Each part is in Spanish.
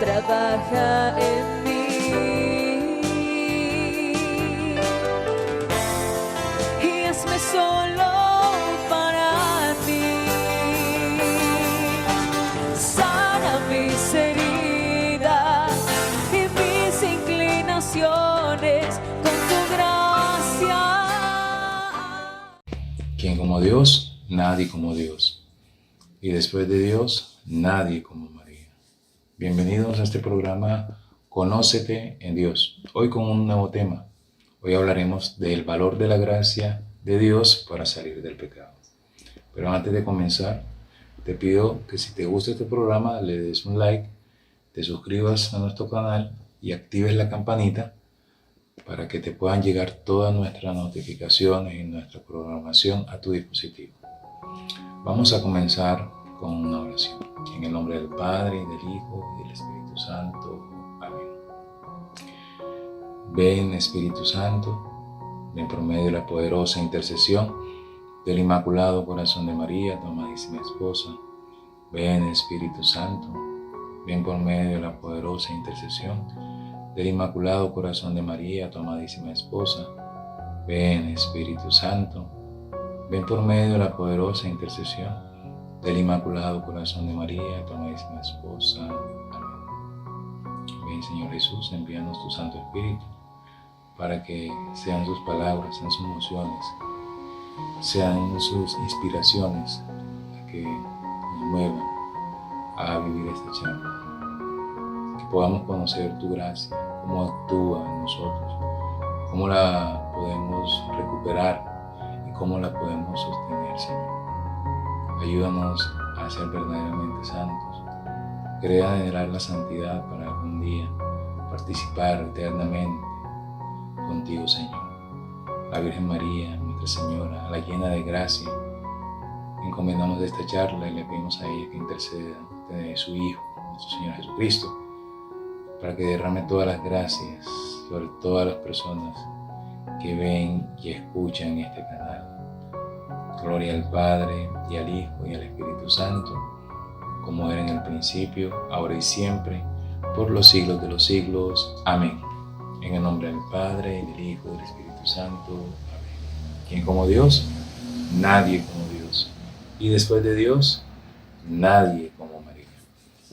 trabaja en mí. Y hazme solo para ti. Sana mis heridas y mis inclinaciones con tu gracia. ¿Quién como Dios? Nadie como Dios. Y después de Dios, nadie como María. Bienvenidos a este programa Conócete en Dios. Hoy con un nuevo tema. Hoy hablaremos del valor de la gracia de Dios para salir del pecado. Pero antes de comenzar, te pido que si te gusta este programa, le des un like, te suscribas a nuestro canal y actives la campanita para que te puedan llegar todas nuestras notificaciones y nuestra programación a tu dispositivo. Vamos a comenzar con una oración. En el nombre del Padre, y del Hijo, y del Espíritu Santo. Amén. Ven, Espíritu Santo, ven por medio de la poderosa intercesión del Inmaculado Corazón de María, tu amadísima esposa. Ven, Espíritu Santo, ven por medio de la poderosa intercesión del Inmaculado Corazón de María, tu amadísima esposa. Ven, Espíritu Santo, ven por medio de la poderosa intercesión del Inmaculado Corazón de María, tu amadísima esposa. Amén. Ven, Señor Jesús, envíanos tu Santo Espíritu para que sean sus palabras, sean sus emociones, sean sus inspiraciones que nos muevan a vivir esta charla. Que podamos conocer tu gracia, cómo actúa en nosotros, cómo la podemos recuperar y cómo la podemos sostener, Señor. Ayúdanos a ser verdaderamente santos. Crea anhelar la santidad para algún día participar eternamente contigo, Señor. La Virgen María, Nuestra Señora, la llena de gracia, encomendamos esta charla y le pedimos a ella que interceda de su Hijo, nuestro Señor Jesucristo, para que derrame todas las gracias sobre todas las personas que ven y escuchan este canal. Gloria al Padre, y al Hijo, y al Espíritu Santo, como era en el principio, ahora y siempre, por los siglos de los siglos. Amén. En el nombre del Padre, y del Hijo, y del Espíritu Santo. Amén. ¿Quién como Dios? Nadie como Dios. Y después de Dios, nadie como María.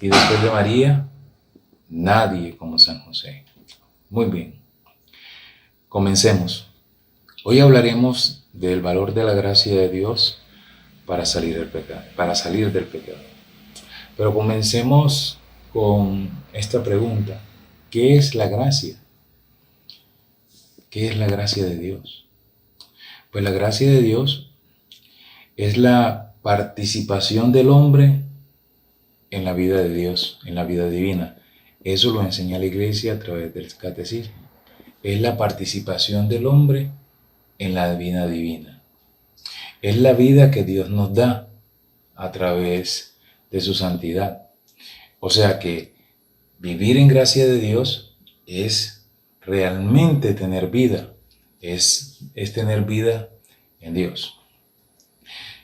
Y después de María, nadie como San José. Muy bien. Comencemos. Hoy hablaremos del valor de la gracia de Dios para salir del pecado. Pero comencemos con esta pregunta: ¿qué es la gracia? ¿Qué es la gracia de Dios? Pues la gracia de Dios es la participación del hombre en la vida de Dios, en la vida divina. Eso lo enseña la Iglesia a través del catecismo. Es la participación del hombre en la vida divina. Es la vida que Dios nos da a través de su santidad. O sea que vivir en gracia de Dios es realmente tener vida, es tener vida en Dios.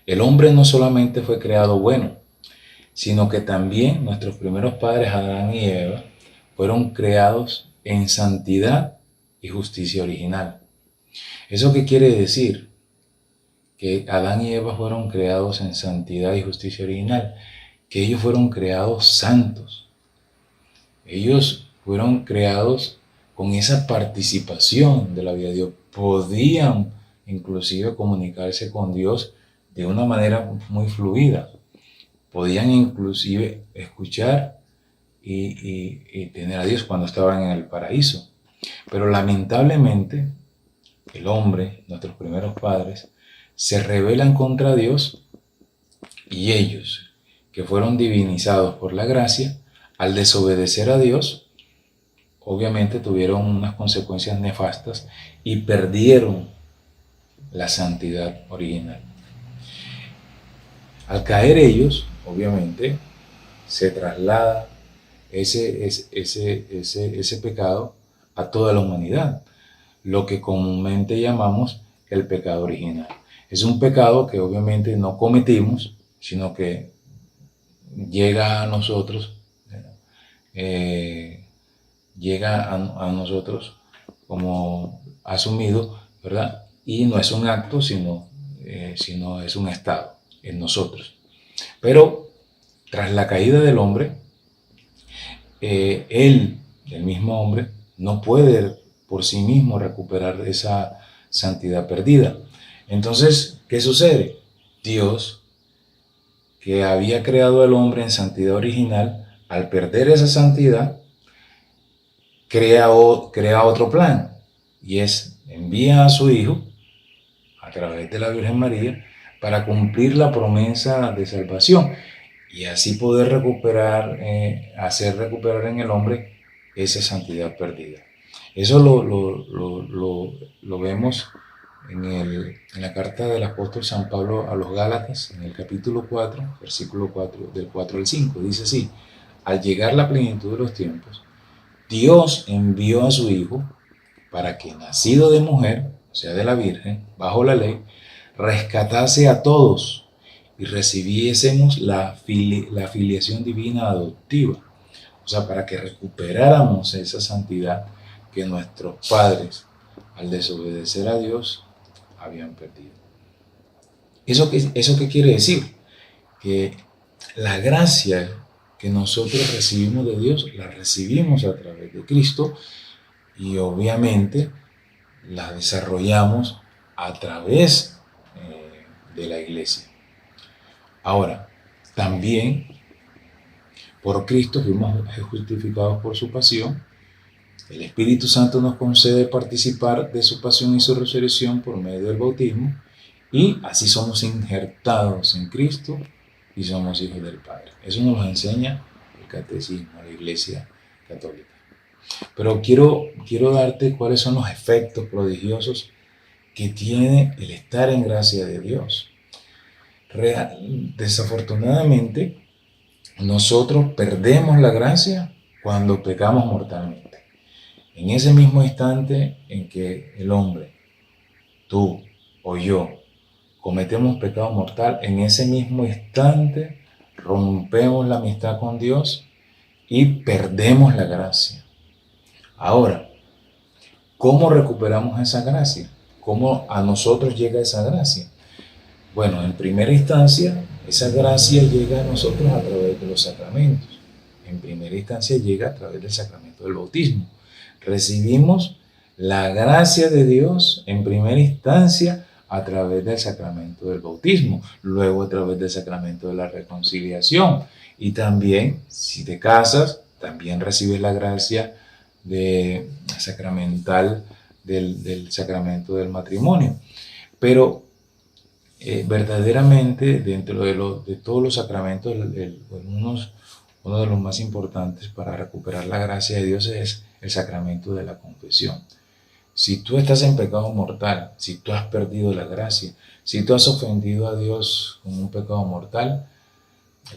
El hombre no solamente fue creado bueno, sino que también nuestros primeros padres, Adán y Eva, fueron creados en santidad y justicia original. ¿Eso qué quiere decir? Que Adán y Eva fueron creados en santidad y justicia original, que ellos fueron creados santos. Ellos fueron creados con esa participación de la vida de Dios. Podían inclusive comunicarse con Dios de una manera muy fluida. Podían inclusive escuchar y tener a Dios cuando estaban en el paraíso. Pero lamentablemente el hombre, nuestros primeros padres, se rebelan contra Dios, y ellos, que fueron divinizados por la gracia, al desobedecer a Dios, obviamente tuvieron unas consecuencias nefastas y perdieron la santidad original. Al caer ellos, obviamente, se traslada ese pecado a toda la humanidad, lo que comúnmente llamamos el pecado original. Es un pecado que obviamente no cometimos, sino que llega a nosotros llega a nosotros como asumido, ¿verdad? Y no es un acto, sino es un estado en nosotros. Pero tras la caída del hombre, el mismo hombre, no puede por sí mismo recuperar esa santidad perdida. Entonces, ¿qué sucede? Dios, que había creado al hombre en santidad original, al perder esa santidad, crea otro plan, y envía a su Hijo a través de la Virgen María para cumplir la promesa de salvación y así poder hacer recuperar en el hombre esa santidad perdida. Eso lo vemos en la carta del apóstol San Pablo a los Gálatas, en el capítulo 4, versículo 4, del 4 al 5. Dice así: al llegar la plenitud de los tiempos, Dios envió a su Hijo para que, nacido de mujer, o sea, de la Virgen, bajo la ley, rescatase a todos y recibiésemos la filiación divina adoptiva. O sea, para que recuperáramos esa santidad que nuestros padres, al desobedecer a Dios, habían perdido. ¿Eso qué quiere decir? Que la gracia que nosotros recibimos de Dios, la recibimos a través de Cristo y obviamente la desarrollamos a través de la iglesia. Ahora, también por Cristo fuimos justificados por su pasión. El Espíritu Santo nos concede participar de su pasión y su resurrección por medio del bautismo, y así somos injertados en Cristo y somos hijos del Padre. Eso nos lo enseña el catecismo, la Iglesia Católica. Pero quiero darte cuáles son los efectos prodigiosos que tiene el estar en gracia de Dios. Desafortunadamente, nosotros perdemos la gracia cuando pecamos mortalmente. En ese mismo instante en que el hombre, tú o yo, cometemos pecado mortal, en ese mismo instante rompemos la amistad con Dios y perdemos la gracia. Ahora, ¿cómo recuperamos esa gracia? ¿Cómo a nosotros llega esa gracia? Bueno, en primera instancia, esa gracia llega a nosotros a través de los sacramentos. En primera instancia llega a través del sacramento del bautismo. Recibimos la gracia de Dios en primera instancia a través del sacramento del bautismo, luego a través del sacramento de la reconciliación, y también, si te casas, también recibes la gracia sacramental del sacramento del matrimonio. Pero verdaderamente, dentro de todos los sacramentos, uno de los más importantes para recuperar la gracia de Dios es el sacramento de la confesión. Si tú estás en pecado mortal, si tú has perdido la gracia, si tú has ofendido a Dios con un pecado mortal,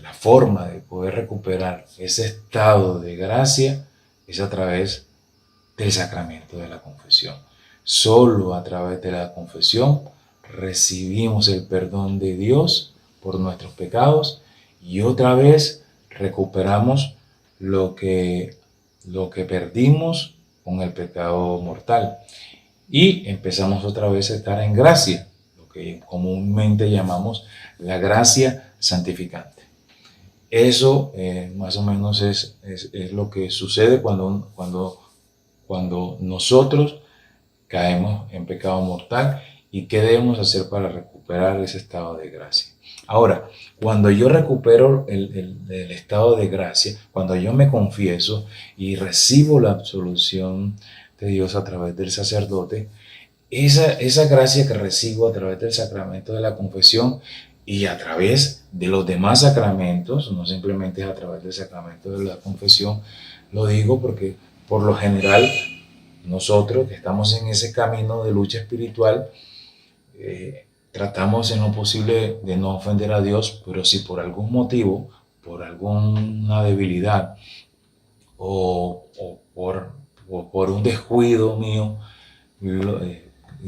la forma de poder recuperar ese estado de gracia es a través del sacramento de la confesión. Solo a través de la confesión recibimos el perdón de Dios por nuestros pecados y otra vez recuperamos lo que perdimos con el pecado mortal y empezamos otra vez a estar en gracia, lo que comúnmente llamamos la gracia santificante. Eso más o menos es lo que sucede cuando nosotros caemos en pecado mortal. ¿Y qué debemos hacer para recuperar ese estado de gracia? Ahora, cuando yo recupero el estado de gracia, cuando yo me confieso y recibo la absolución de Dios a través del sacerdote, esa gracia que recibo a través del sacramento de la confesión y a través de los demás sacramentos, no simplemente es a través del sacramento de la confesión, lo digo porque por lo general nosotros que estamos en ese camino de lucha espiritual, tratamos en lo posible de no ofender a Dios, pero si por algún motivo, por alguna debilidad o por un descuido mío,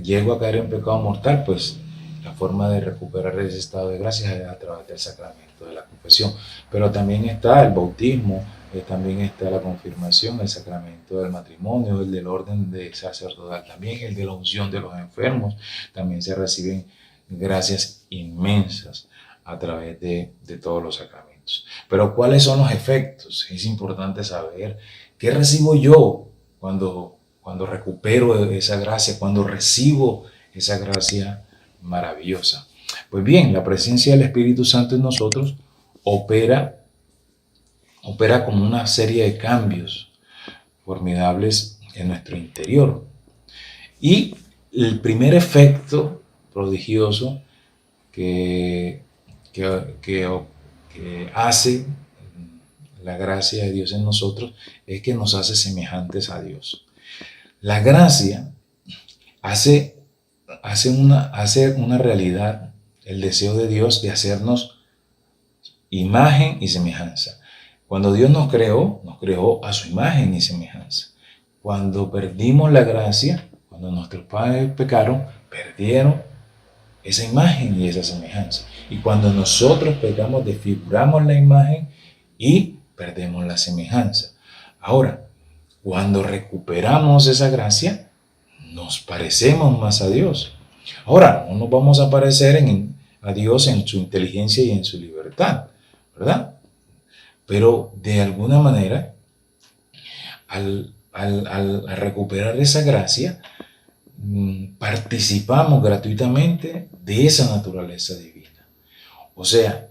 llego a caer en pecado mortal, pues la forma de recuperar ese estado de gracia es a través del sacramento de la confesión. Pero también está el bautismo, también está la confirmación, el sacramento del matrimonio, el del orden de sacerdotal también, el de la unción de los enfermos. También se reciben gracias inmensas a través de todos los sacramentos. Pero ¿cuáles son los efectos? Es importante saber qué recibo yo cuando recupero esa gracia, cuando recibo esa gracia maravillosa. Pues bien, la presencia del Espíritu Santo en nosotros opera como una serie de cambios formidables en nuestro interior. Y el primer efecto prodigioso que hace la gracia de Dios en nosotros es que nos hace semejantes a Dios. La gracia hace una realidad el deseo de Dios de hacernos imagen y semejanza. Cuando Dios nos creó a su imagen y semejanza. Cuando perdimos la gracia, cuando nuestros padres pecaron, perdieron esa imagen y esa semejanza. Y cuando nosotros pecamos, desfiguramos la imagen y perdemos la semejanza. Ahora, cuando recuperamos esa gracia, nos parecemos más a Dios. Ahora, no nos vamos a parecer a Dios en su inteligencia y en su libertad, ¿verdad? Pero de alguna manera, al recuperar esa gracia, participamos gratuitamente de esa naturaleza divina. O sea,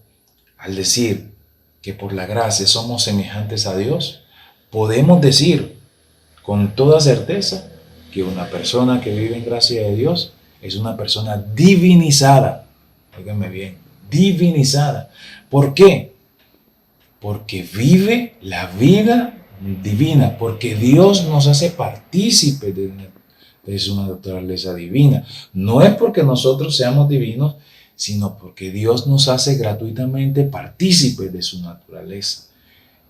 al decir que por la gracia somos semejantes a Dios, podemos decir con toda certeza que una persona que vive en gracia de Dios es una persona divinizada. Óiganme bien, divinizada. ¿Por qué? Porque vive la vida divina, porque Dios nos hace partícipes de su naturaleza divina. No es porque nosotros seamos divinos, sino porque Dios nos hace gratuitamente partícipes de su naturaleza.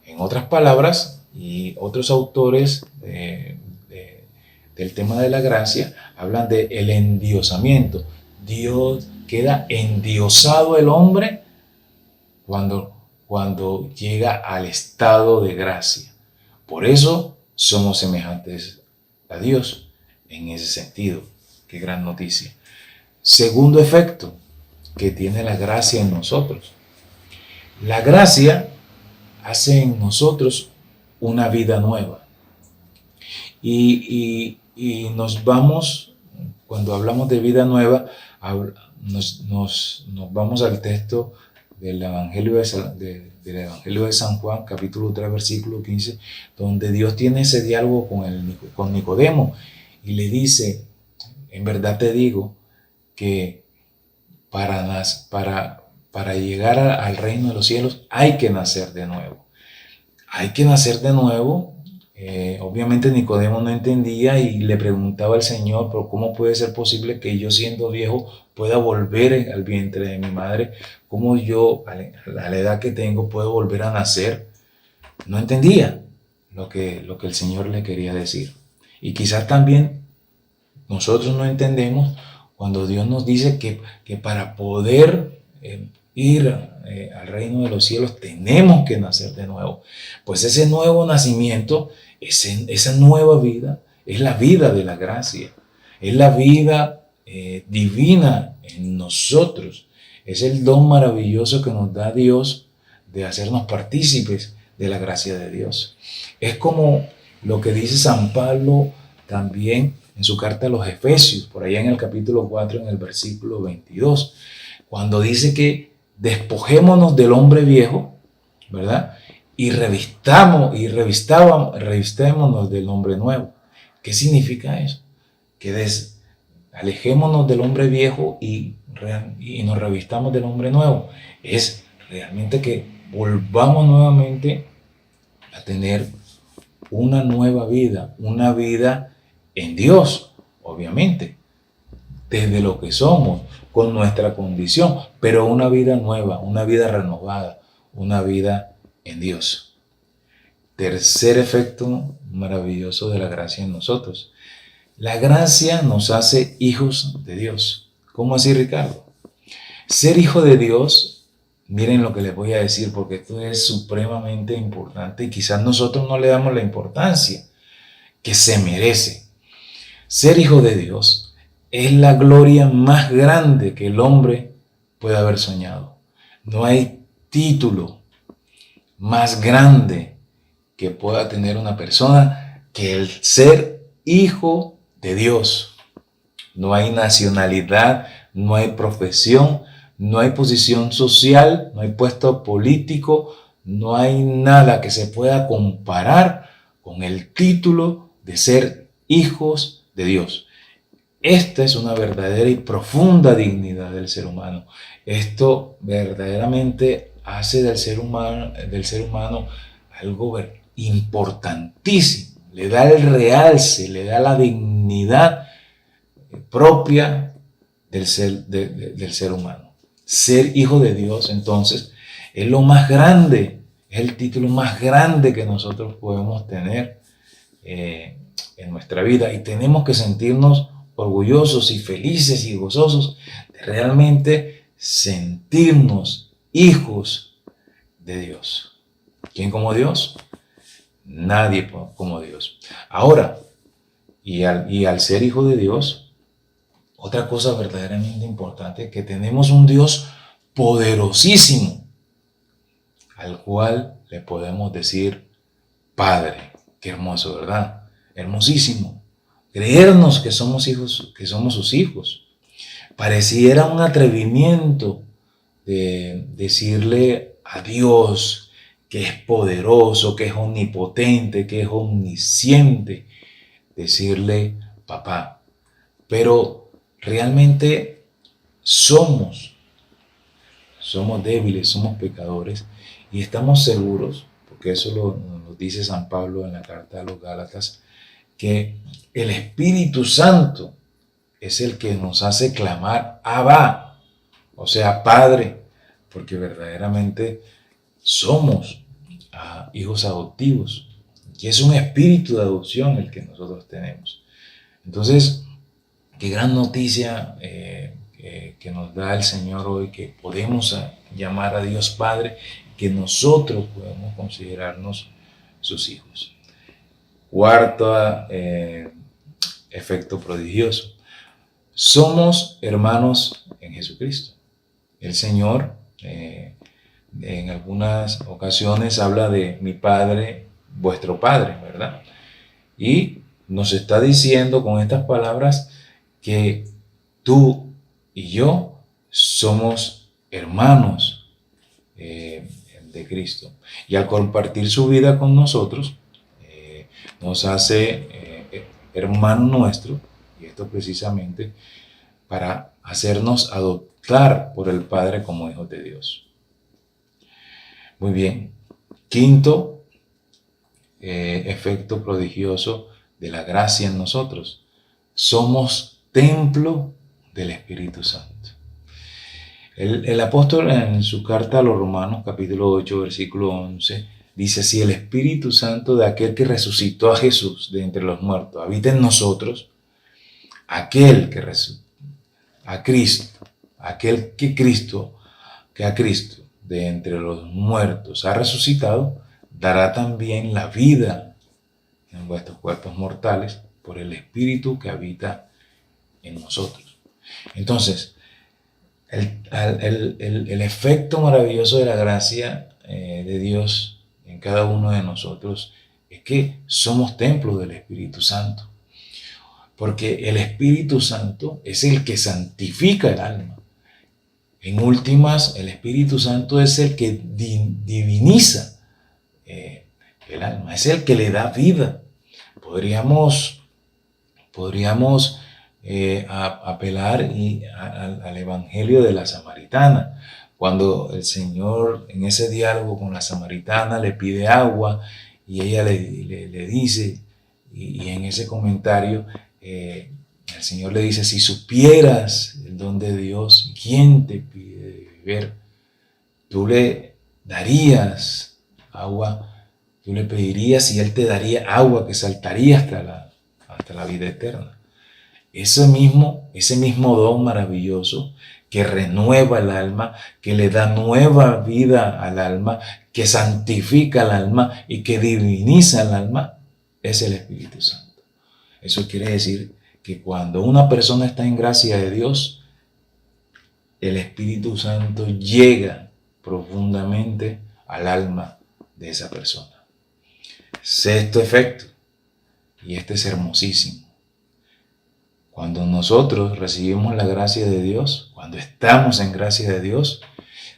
En otras palabras, y otros autores del tema de la gracia hablan de el endiosamiento. Dios queda endiosado el hombre cuando llega al estado de gracia. Por eso somos semejantes a Dios en ese sentido. Qué gran noticia. Segundo efecto que tiene la gracia en nosotros. La gracia hace en nosotros una vida nueva. Y nos vamos, cuando hablamos de vida nueva, nos vamos al texto del Evangelio de San Juan, capítulo 3, versículo 15, donde Dios tiene ese diálogo con Nicodemo y le dice, en verdad te digo que para llegar al reino de los cielos hay que nacer de nuevo. Hay que nacer de nuevo. Obviamente Nicodemo no entendía y le preguntaba al Señor, pero ¿cómo puede ser posible que yo siendo viejo pueda volver al vientre de mi madre? ¿Cómo yo a la edad que tengo puedo volver a nacer? No entendía lo que el Señor le quería decir. Y quizás también nosotros no entendemos cuando Dios nos dice que para poder ir al reino de los cielos tenemos que nacer de nuevo. Pues ese nuevo nacimiento, esa nueva vida, es la vida de la gracia, es la vida divina en nosotros, es el don maravilloso que nos da Dios de hacernos partícipes de la gracia de Dios. Es como lo que dice San Pablo también en su carta a los Efesios, por allá en el capítulo 4, en el versículo 22, cuando dice que despojémonos del hombre viejo, ¿verdad? Y revistémonos del hombre nuevo. ¿Qué significa eso? Que alejémonos del hombre viejo y nos revistamos del hombre nuevo. Es realmente que volvamos nuevamente a tener una nueva vida, una vida en Dios, obviamente, desde lo que somos, con nuestra condición, pero una vida nueva, una vida renovada, una vida en Dios. Tercer efecto maravilloso de la gracia en nosotros. La gracia nos hace hijos de Dios. ¿Cómo así, Ricardo? Ser hijo de Dios Miren lo que les voy a decir, porque esto es supremamente importante y quizás nosotros no le damos la importancia que se merece. Ser hijo de Dios es la gloria más grande que el hombre puede haber soñado. No hay título más grande que pueda tener una persona que el ser hijo de Dios. No hay nacionalidad, no hay profesión, no hay posición social, no hay puesto político, no hay nada que se pueda comparar con el título de ser hijos de Dios. Esta es una verdadera y profunda dignidad del ser humano. Esto verdaderamente hace del ser humano algo importantísimo. Le da el realce, le da la dignidad propia del ser humano. Ser hijo de Dios, entonces, es lo más grande, es el título más grande que nosotros podemos tener en nuestra vida, y tenemos que sentirnos orgullosos y felices y gozosos de realmente sentirnos hijos de Dios. ¿Quién como Dios? Nadie como Dios. Ahora, y al ser hijo de Dios, otra cosa verdaderamente importante, que tenemos un Dios poderosísimo, al cual le podemos decir Padre. Qué hermoso, ¿verdad? Hermosísimo. Creernos que somos hijos, que somos sus hijos. Pareciera un atrevimiento de decirle a Dios que es poderoso, que es omnipotente, que es omnisciente, decirle papá. Pero realmente somos débiles, somos pecadores, y estamos seguros, porque eso lo dice San Pablo en la carta a los Gálatas, que el Espíritu Santo es el que nos hace clamar Abba, o sea, Padre, porque verdaderamente somos hijos adoptivos, y es un espíritu de adopción el que nosotros tenemos. Entonces, qué gran noticia que nos da el Señor hoy, que podemos llamar a Dios Padre, que nosotros podemos considerarnos sus hijos. Cuarto efecto prodigioso. Somos hermanos en Jesucristo. El Señor en algunas ocasiones habla de mi Padre, vuestro Padre, ¿verdad? Y nos está diciendo con estas palabras que tú y yo somos hermanos de Cristo. Y al compartir su vida con nosotros, nos hace hermano nuestro, y esto precisamente para hacernos adoptar por el Padre como hijos de Dios. Muy bien. Quinto efecto prodigioso de la gracia en nosotros. Somos templo del Espíritu Santo. El apóstol en su carta a los Romanos, capítulo 8, versículo 11, dice: si el Espíritu Santo de aquel que resucitó a Jesús de entre los muertos habita en nosotros, aquel que a Cristo de entre los muertos ha resucitado, dará también la vida en vuestros cuerpos mortales por el Espíritu que habita en nosotros. Entonces, el efecto maravilloso de la gracia de Dios en cada uno de nosotros es que somos templos del Espíritu Santo, porque el Espíritu Santo es el que santifica el alma. En últimas, el Espíritu Santo es el que diviniza el alma, es el que le da vida. Podríamos apelar al Evangelio de la Samaritana, cuando el Señor en ese diálogo con la Samaritana le pide agua y ella le dice, y en ese comentario el Señor le dice: si supieras el don de Dios, ¿quién te pide beber? Tú le darías agua, tú le pedirías y Él te daría agua que saltaría hasta la vida eterna. Ese mismo don maravilloso que renueva el alma, que le da nueva vida al alma, que santifica al alma y que diviniza al alma, es el Espíritu Santo. Eso quiere decir que cuando una persona está en gracia de Dios, el Espíritu Santo llega profundamente al alma de esa persona. Sexto efecto, y este es hermosísimo. Cuando nosotros recibimos la gracia de Dios, cuando estamos en gracia de Dios,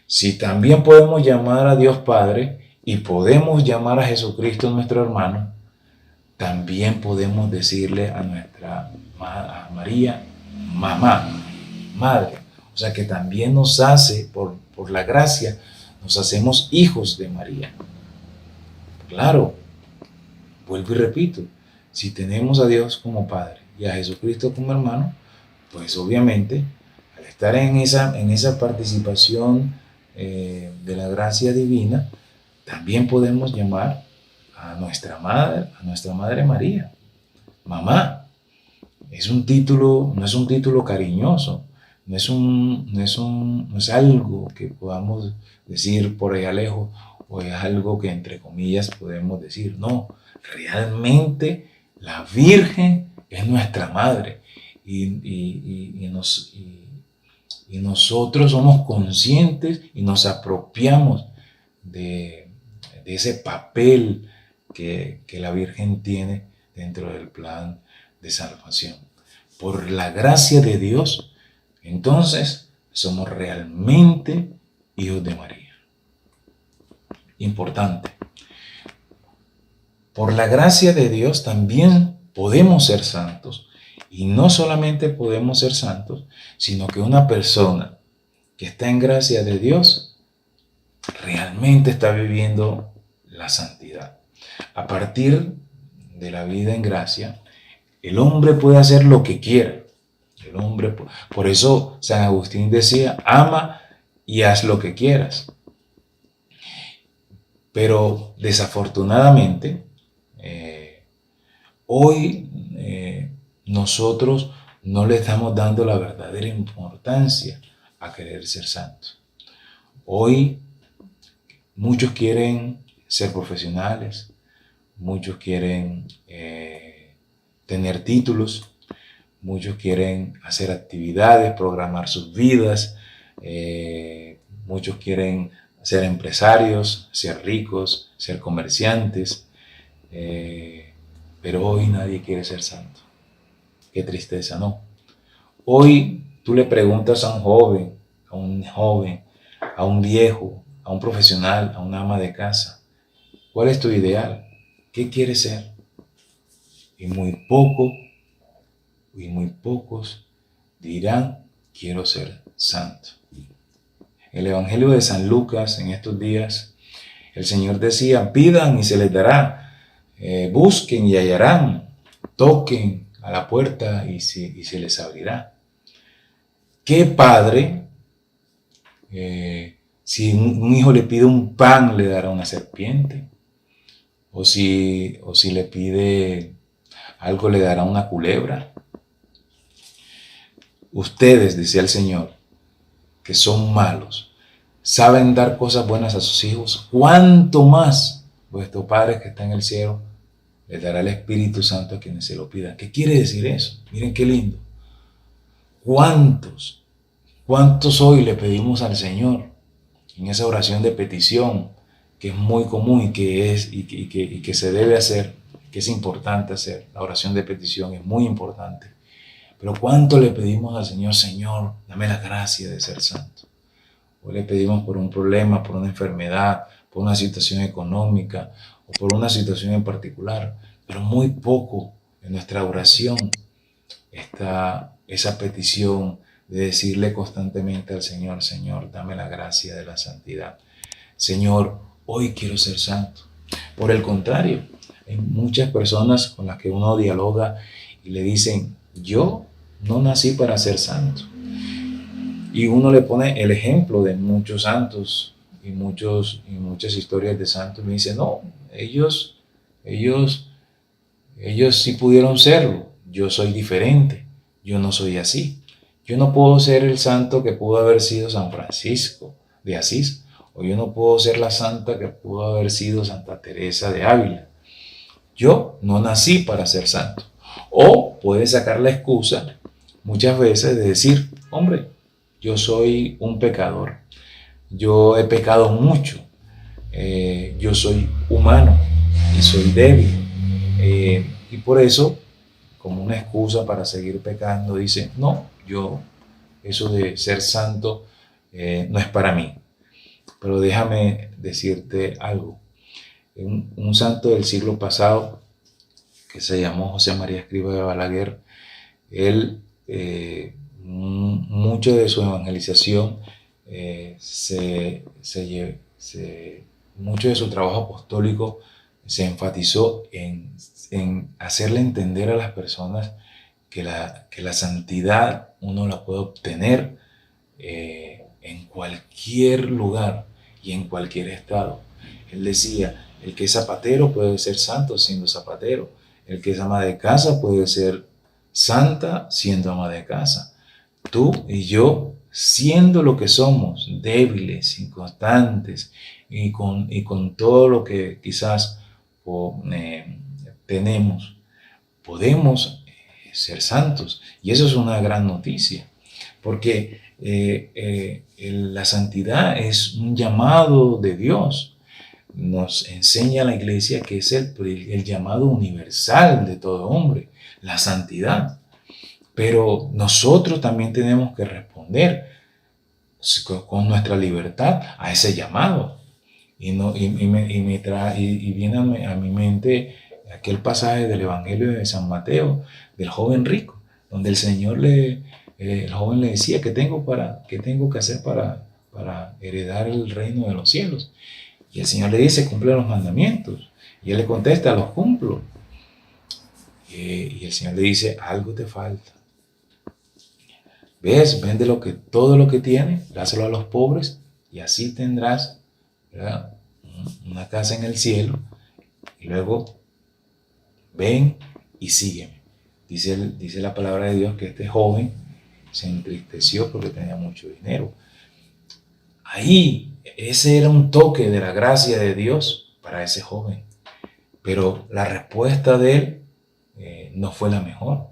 si también podemos llamar a Dios Padre y podemos llamar a Jesucristo nuestro hermano, también podemos decirle a a María, mamá, madre. O sea que también nos hace, por la gracia, nos hacemos hijos de María. Claro, vuelvo y repito, si tenemos a Dios como Padre y a Jesucristo como hermano, pues obviamente al estar en esa participación de la gracia divina, también podemos llamar a nuestra madre María, mamá. Es un título, no es un título cariñoso, no es algo que podamos decir por allá lejos, o es algo que entre comillas podemos decir. No, realmente la Virgen es nuestra madre y nosotros somos conscientes y nos apropiamos de ese papel que la Virgen tiene dentro del plan de salvación. Por la gracia de Dios, entonces somos realmente hijos de María. Importante. Por la gracia de Dios también podemos ser santos. Y no solamente podemos ser santos, sino que una persona que está en gracia de Dios realmente está viviendo la santidad. A partir de la vida en gracia, el hombre puede hacer lo que quiera. Por eso San Agustín decía, ama y haz lo que quieras. Pero desafortunadamente, hoy nosotros no le estamos dando la verdadera importancia a querer ser santos. Hoy muchos quieren ser profesionales, muchos quieren tener títulos, muchos quieren hacer actividades, programar sus vidas, muchos quieren ser empresarios, ser ricos, ser comerciantes, pero hoy nadie quiere ser santo. Qué tristeza, ¿no? Hoy tú le preguntas a un joven, a un viejo, a un profesional, a una ama de casa, ¿cuál es tu ideal? ¿Qué quieres ser? Y muy pocos dirán, quiero ser santo. El Evangelio de San Lucas, en estos días, el Señor decía, pidan y se les dará, busquen y hallarán, toquen a la puerta y se les abrirá. ¿Qué padre, si un hijo le pide un pan, le dará una serpiente? O si le pide algo, le dará una culebra. Ustedes, decía el Señor, que son malos, saben dar cosas buenas a sus hijos, ¿cuánto más vuestro Padre que está en el cielo les dará el Espíritu Santo a quienes se lo pidan? ¿Qué quiere decir eso? Miren qué lindo. ¿Cuántos hoy le pedimos al Señor en esa oración de petición que es muy común y que se debe hacer, que es importante hacer? La oración de petición es muy importante. Pero ¿cuánto le pedimos al Señor? Señor, dame la gracia de ser santo. Hoy le pedimos por un problema, por una enfermedad, por una situación económica o por una situación en particular. Pero muy poco en nuestra oración está esa petición de decirle constantemente al Señor, Señor, dame la gracia de la santidad. Señor, hoy quiero ser santo. Por el contrario, hay muchas personas con las que uno dialoga y le dicen, yo no nací para ser santo. Y uno le pone el ejemplo de muchos santos y muchas historias de santos. Me dice, no, ellos sí pudieron serlo. Yo soy diferente. Yo no soy así. Yo no puedo ser el santo que pudo haber sido San Francisco de Asís, o yo no puedo ser la santa que pudo haber sido Santa Teresa de Ávila. Yo no nací para ser santo. O puedes sacar la excusa muchas veces de decir, hombre, yo soy un pecador, yo he pecado mucho, yo soy humano y soy débil. Y por eso, como una excusa para seguir pecando, dice, no, eso de ser santo no es para mí. Pero déjame decirte algo. Un santo del siglo pasado, que se llamó José María Escrivá de Balaguer, él, mucho de su evangelización, mucho de su trabajo apostólico se enfatizó en hacerle entender a las personas que la santidad uno la puede obtener en cualquier lugar y en cualquier estado. Él decía, el que es zapatero puede ser santo siendo zapatero, el que es ama de casa puede ser santa siendo ama de casa. Tú y yo, siendo lo que somos, débiles, inconstantes y con todo lo que quizás tenemos, podemos ser santos. Y eso es una gran noticia, porque la santidad es un llamado de Dios. Nos enseña la Iglesia que es el llamado universal de todo hombre, la santidad. Pero nosotros también tenemos que responder con nuestra libertad a ese llamado. Y viene a mi mente aquel pasaje del Evangelio de San Mateo, del joven rico, donde el joven le decía, ¿qué tengo que hacer para heredar el reino de los cielos? Y el Señor le dice, cumple los mandamientos. Y él le contesta, los cumplo. Y el Señor le dice, algo te falta. ¿Ves? Vende todo lo que tienes, dáselo a los pobres y así tendrás, ¿verdad?, una casa en el cielo. Y luego, ven y sígueme. Dice la palabra de Dios que este joven se entristeció porque tenía mucho dinero. Ahí, ese era un toque de la gracia de Dios para ese joven. Pero la respuesta de él no fue la mejor.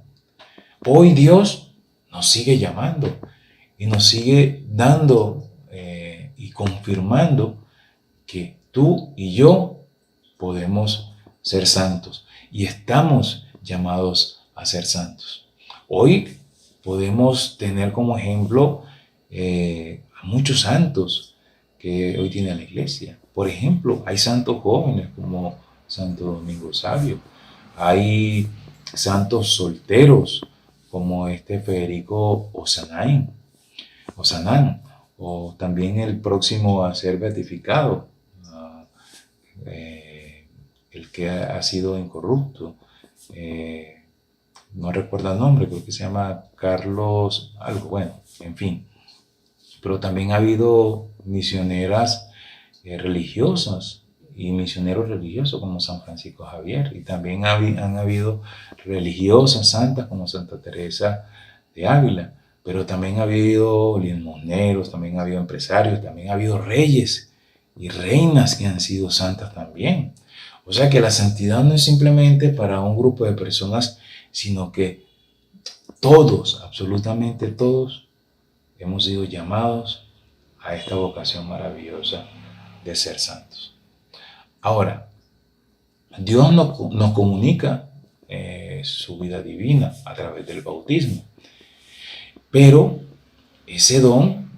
Hoy Dios nos sigue llamando y nos sigue dando y confirmando que tú y yo podemos ser santos y estamos llamados a ser santos. Hoy podemos tener como ejemplo a muchos santos que hoy tiene la Iglesia. Por ejemplo, hay santos jóvenes como Santo Domingo Savio, hay santos solteros como Federico Ozanam, o también el próximo a ser beatificado, el que ha sido incorrupto, no recuerdo el nombre, creo que se llama Carlos algo, bueno, en fin. Pero también ha habido misioneras religiosas y misioneros religiosos como San Francisco Javier, y también han habido religiosas santas como Santa Teresa de Ávila, pero también ha habido limosneros, también ha habido empresarios, también ha habido reyes y reinas que han sido santas también. O sea que la santidad no es simplemente para un grupo de personas, sino que todos, absolutamente todos, hemos sido llamados a esta vocación maravillosa de ser santos. Ahora, Dios nos comunica su vida divina a través del bautismo, pero ese don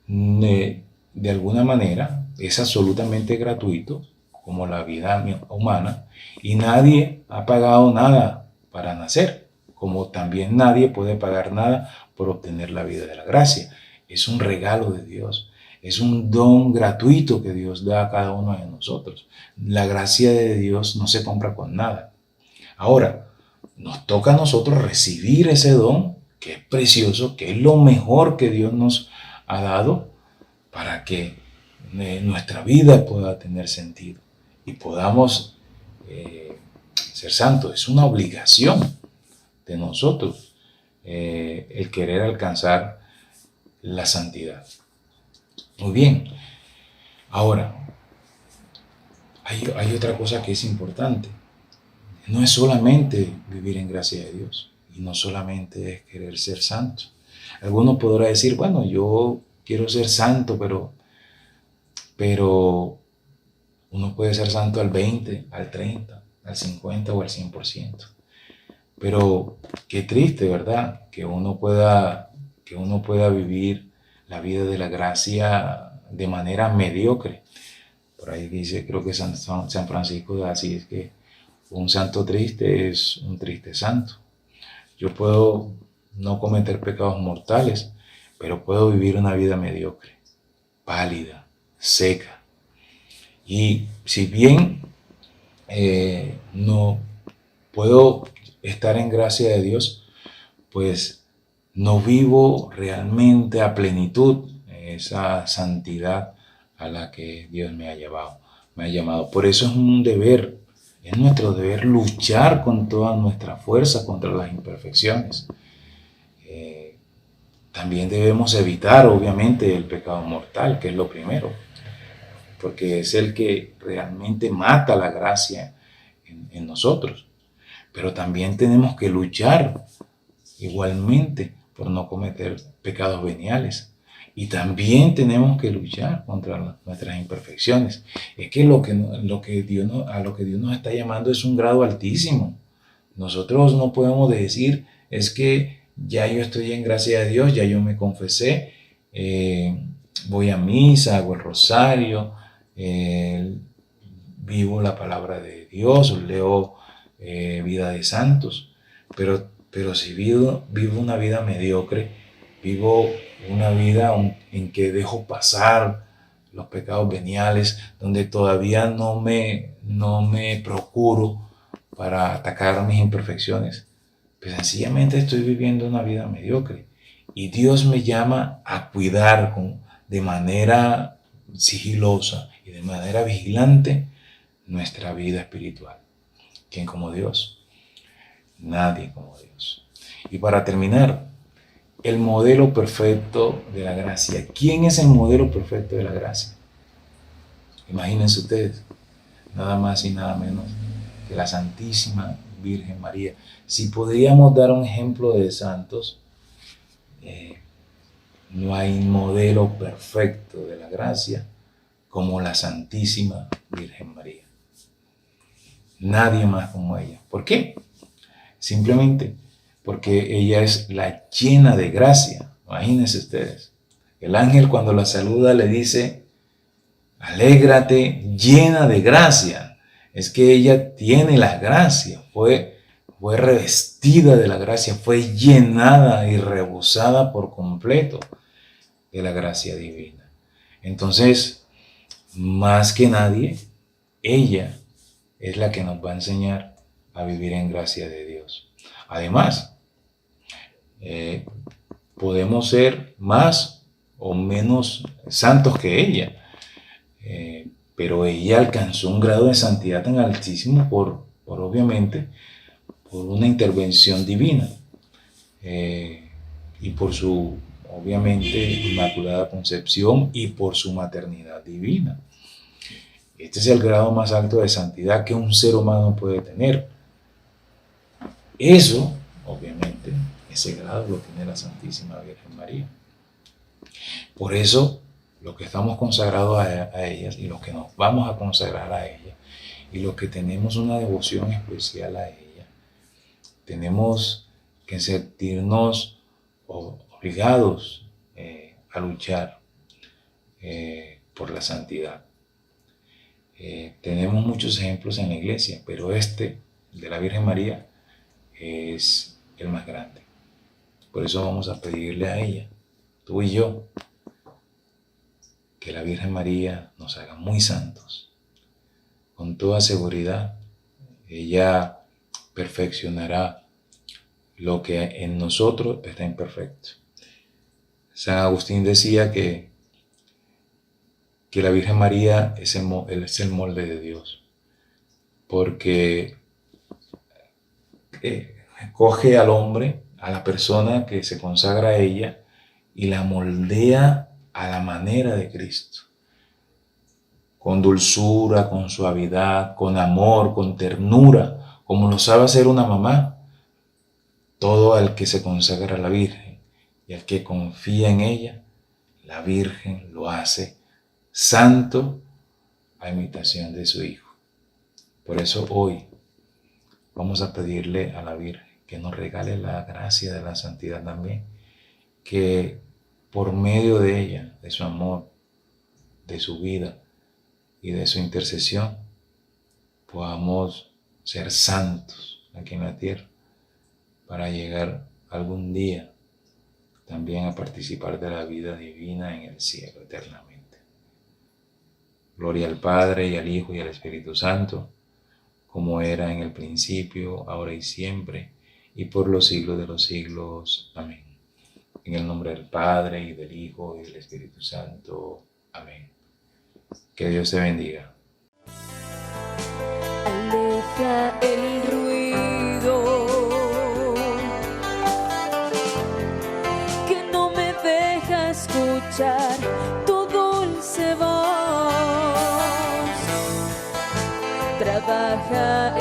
de alguna manera es absolutamente gratuito, como la vida humana, y nadie ha pagado nada para nacer, como también nadie puede pagar nada por obtener la vida de la gracia. Es un regalo de Dios, es un don gratuito que Dios da a cada uno de nosotros. La gracia de Dios no se compra con nada. Ahora, nos toca a nosotros recibir ese don, que es precioso, que es lo mejor que Dios nos ha dado para que nuestra vida pueda tener sentido y podamos ser santos. Es una obligación de nosotros. el querer alcanzar la santidad. Muy bien. Ahora, hay otra cosa que es importante. No es solamente vivir en gracia de Dios y no solamente es querer ser santo. Algunos podrán decir, bueno, yo quiero ser santo, pero uno puede ser santo al 20, al 30, al 50 o al 100%. Pero qué triste, ¿verdad? Que uno pueda vivir la vida de la gracia de manera mediocre. Por ahí dice, creo que San Francisco de Asís, que un santo triste es un triste santo. Yo puedo no cometer pecados mortales, pero puedo vivir una vida mediocre, pálida, seca. Y si bien no puedo estar en gracia de Dios, pues no vivo realmente a plenitud esa santidad a la que Dios me ha llamado. Por eso es un deber, es nuestro deber luchar con toda nuestra fuerza contra las imperfecciones. También debemos evitar, obviamente, el pecado mortal, que es lo primero, porque es el que realmente mata la gracia en nosotros. Pero también tenemos que luchar igualmente por no cometer pecados veniales. Y también tenemos que luchar contra nuestras imperfecciones. Es que a lo que Dios nos está llamando es un grado altísimo. Nosotros no podemos decir, es que ya yo estoy en gracia de Dios, ya yo me confesé, voy a misa, hago el rosario, vivo la palabra de Dios, leo vida de santos, pero si vivo una vida mediocre, vivo una vida en que dejo pasar los pecados veniales, donde todavía no me procuro para atacar mis imperfecciones, pues sencillamente estoy viviendo una vida mediocre. Y Dios me llama a cuidar de manera sigilosa y de manera vigilante nuestra vida espiritual. ¿Quién como Dios? Nadie como Dios. Y para terminar, el modelo perfecto de la gracia. ¿Quién es el modelo perfecto de la gracia? Imagínense ustedes, nada más y nada menos que la Santísima Virgen María. Si podríamos dar un ejemplo de santos, no hay modelo perfecto de la gracia como la Santísima Virgen María. Nadie más como ella. ¿Por qué? Simplemente porque ella es la llena de gracia. Imagínense ustedes. El ángel cuando la saluda le dice, alégrate llena de gracia. Es que ella tiene la gracia, fue revestida de la gracia, fue llenada y rebosada por completo de la gracia divina. Entonces, más que nadie, ella es la que nos va a enseñar a vivir en gracia de Dios. Además, podemos ser más o menos santos que ella, pero ella alcanzó un grado de santidad tan altísimo por obviamente, por una intervención divina y por su, obviamente, inmaculada concepción y por su maternidad divina. Este es el grado más alto de santidad que un ser humano puede tener. Eso, obviamente, ese grado lo tiene la Santísima Virgen María. Por eso, los que estamos consagrados a ellas y los que nos vamos a consagrar a ella y los que tenemos una devoción especial a ella, tenemos que sentirnos obligados a luchar por la santidad. Tenemos muchos ejemplos en la iglesia, pero este de la Virgen María es el más grande. Por eso vamos a pedirle a ella, tú y yo, que la Virgen María nos haga muy santos. Con toda seguridad, ella perfeccionará lo que en nosotros está imperfecto. San Agustín decía que la Virgen María es el molde de Dios, porque coge al hombre, a la persona que se consagra a ella y la moldea a la manera de Cristo, con dulzura, con suavidad, con amor, con ternura, como lo sabe hacer una mamá. Todo al que se consagra a la Virgen y al que confía en ella, la Virgen lo hace santo a imitación de su Hijo. Por eso hoy vamos a pedirle a la Virgen que nos regale la gracia de la santidad también, que por medio de ella, de su amor, de su vida y de su intercesión, podamos ser santos aquí en la tierra para llegar algún día también a participar de la vida divina en el cielo eternamente. Gloria al Padre, y al Hijo, y al Espíritu Santo, como era en el principio, ahora y siempre, y por los siglos de los siglos. Amén. En el nombre del Padre, y del Hijo, y del Espíritu Santo. Amén. Que Dios te bendiga. Aleja el ruido que no me deja escuchar tu dulce voz. Trabaja